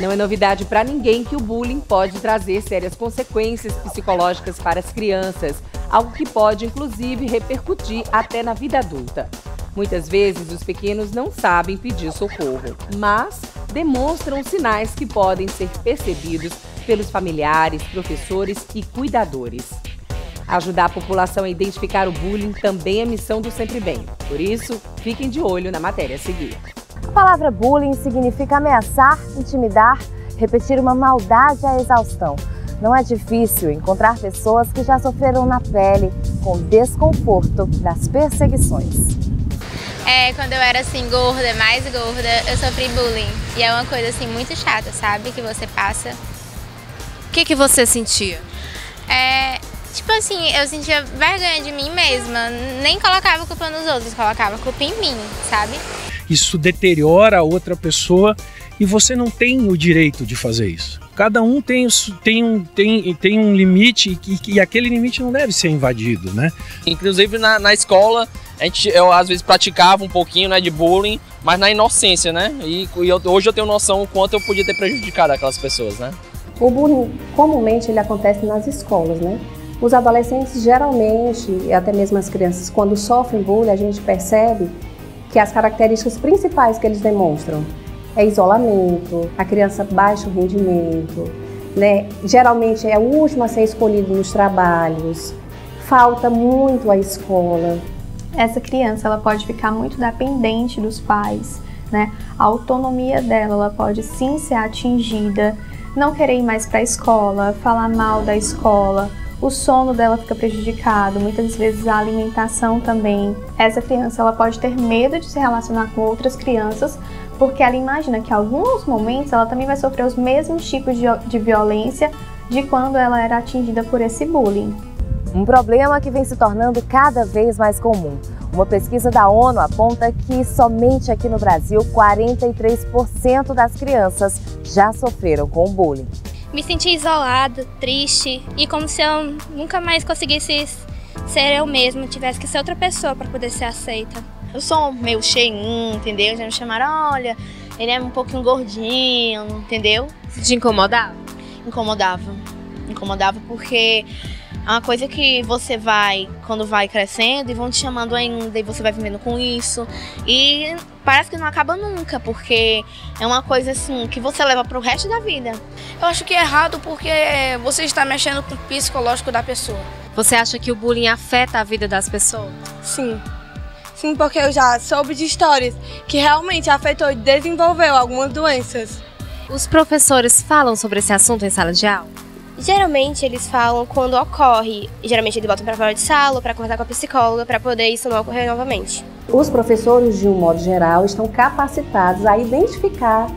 Não é novidade para ninguém que o bullying pode trazer sérias consequências psicológicas para as crianças, algo que pode, inclusive, repercutir até na vida adulta. Muitas vezes, os pequenos não sabem pedir socorro, mas demonstram sinais que podem ser percebidos pelos familiares, professores e cuidadores. Ajudar a população a identificar o bullying também é missão do Sempre Bem. Por isso, fiquem de olho na matéria a seguir. A palavra bullying significa ameaçar, intimidar, repetir uma maldade à exaustão. Não é difícil encontrar pessoas que já sofreram na pele com o desconforto das perseguições. Quando eu era assim gorda, mais gorda, eu sofri bullying. E é uma coisa assim muito chata, sabe? Que você passa. O que você sentia? Tipo assim, eu sentia vergonha de mim mesma. Nem colocava culpa nos outros, colocava culpa em mim, sabe? Isso deteriora a outra pessoa e você não tem o direito de fazer isso. Cada um tem um limite e aquele limite não deve ser invadido, né? Inclusive na escola, eu às vezes praticava um pouquinho, né, de bullying, mas na inocência, né? Hoje eu tenho noção o quanto eu podia ter prejudicado aquelas pessoas, né? O bullying, comumente, ele acontece nas escolas, né? Os adolescentes, geralmente, e até mesmo as crianças, quando sofrem bullying, a gente percebe que as características principais que eles demonstram é isolamento, a criança baixa o rendimento, né? Geralmente é o último a ser escolhido nos trabalhos, falta muito à escola. Essa criança ela pode ficar muito dependente dos pais, né? A autonomia dela ela pode sim ser atingida, não querer ir mais para a escola, falar mal da escola. O sono dela fica prejudicado, muitas vezes a alimentação também. Essa criança ela pode ter medo de se relacionar com outras crianças, porque ela imagina que em alguns momentos ela também vai sofrer os mesmos tipos de violência de quando ela era atingida por esse bullying. Um problema que vem se tornando cada vez mais comum. Uma pesquisa da ONU aponta que somente aqui no Brasil 43% das crianças já sofreram com bullying. Me senti isolada, triste e como se eu nunca mais conseguisse ser eu mesma, tivesse que ser outra pessoa para poder ser aceita. Eu sou meio cheinho, entendeu? Já me chamaram, olha, ele é um pouquinho gordinho, entendeu? Te incomodava? Incomodava porque é uma coisa que você vai, quando vai crescendo, e vão te chamando ainda, e você vai vivendo com isso. E parece que não acaba nunca, porque é uma coisa assim que você leva pro resto da vida. Eu acho que é errado porque você está mexendo com o psicológico da pessoa. Você acha que o bullying afeta a vida das pessoas? Sim. Sim, porque eu já soube de histórias que realmente afetou e desenvolveu algumas doenças. Os professores falam sobre esse assunto em sala de aula? Geralmente eles falam quando ocorre, geralmente eles botam para fora de sala, para conversar com a psicóloga, para poder isso não ocorrer novamente. Os professores, de um modo geral, estão capacitados a identificar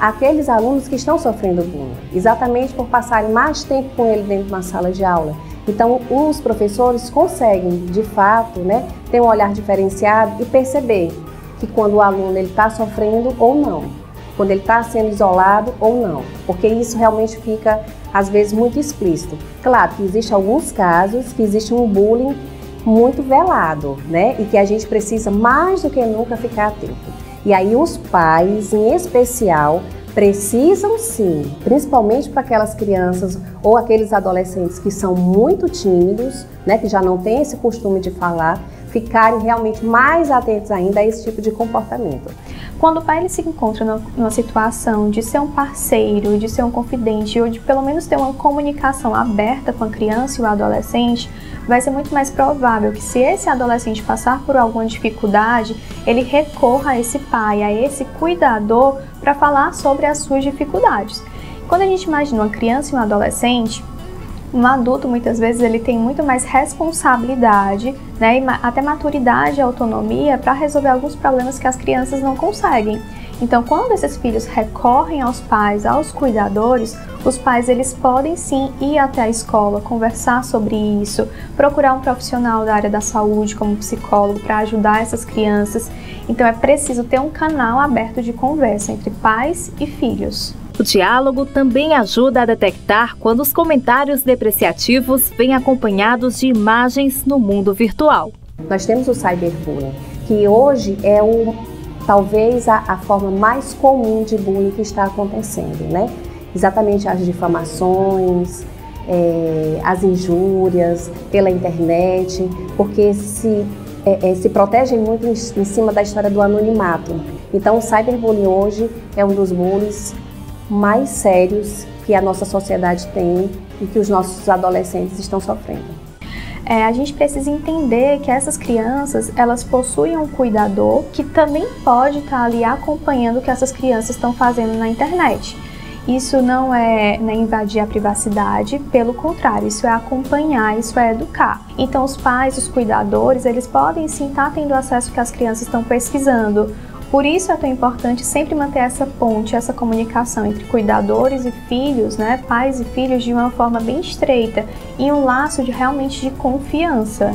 aqueles alunos que estão sofrendo bullying, exatamente por passarem mais tempo com ele dentro de uma sala de aula. Então, os professores conseguem, de fato, né, ter um olhar diferenciado e perceber que quando o aluno está sofrendo ou não, quando ele está sendo isolado ou não, porque isso realmente fica, às vezes, muito explícito. Claro que existem alguns casos que existe um bullying muito velado, né, e que a gente precisa mais do que nunca ficar atento. E aí os pais, em especial, precisam sim, principalmente para aquelas crianças ou aqueles adolescentes que são muito tímidos, né, que já não têm esse costume de falar, ficarem realmente mais atentos ainda a esse tipo de comportamento. Quando o pai ele se encontra numa situação de ser um parceiro, de ser um confidente, ou de pelo menos ter uma comunicação aberta com a criança e o adolescente, vai ser muito mais provável que se esse adolescente passar por alguma dificuldade, ele recorra a esse pai, a esse cuidador para falar sobre as suas dificuldades. Quando a gente imagina uma criança e um adolescente, um adulto muitas vezes ele tem muito mais responsabilidade, né, e até maturidade e autonomia para resolver alguns problemas que as crianças não conseguem. Então, quando esses filhos recorrem aos pais, aos cuidadores, os pais eles podem sim ir até a escola, conversar sobre isso, procurar um profissional da área da saúde como psicólogo para ajudar essas crianças. Então é preciso ter um canal aberto de conversa entre pais e filhos. O diálogo também ajuda a detectar quando os comentários depreciativos vêm acompanhados de imagens no mundo virtual. Nós temos o cyberbullying, que hoje é o talvez a forma mais comum de bullying que está acontecendo, né? Exatamente as difamações, as injúrias pela internet, porque se protegem muito em cima da história do anonimato. Então, o cyberbullying hoje é um dos bullies mais sérios que a nossa sociedade tem e que os nossos adolescentes estão sofrendo. A gente precisa entender que essas crianças, elas possuem um cuidador que também pode estar ali acompanhando o que essas crianças estão fazendo na internet. Isso não é invadir a privacidade, pelo contrário, isso é acompanhar, isso é educar. Então os pais, os cuidadores, eles podem sim estar tendo acesso ao que as crianças estão pesquisando. Por isso é tão importante sempre manter essa ponte, essa comunicação entre cuidadores e filhos, né, pais e filhos, de uma forma bem estreita e um laço realmente de confiança.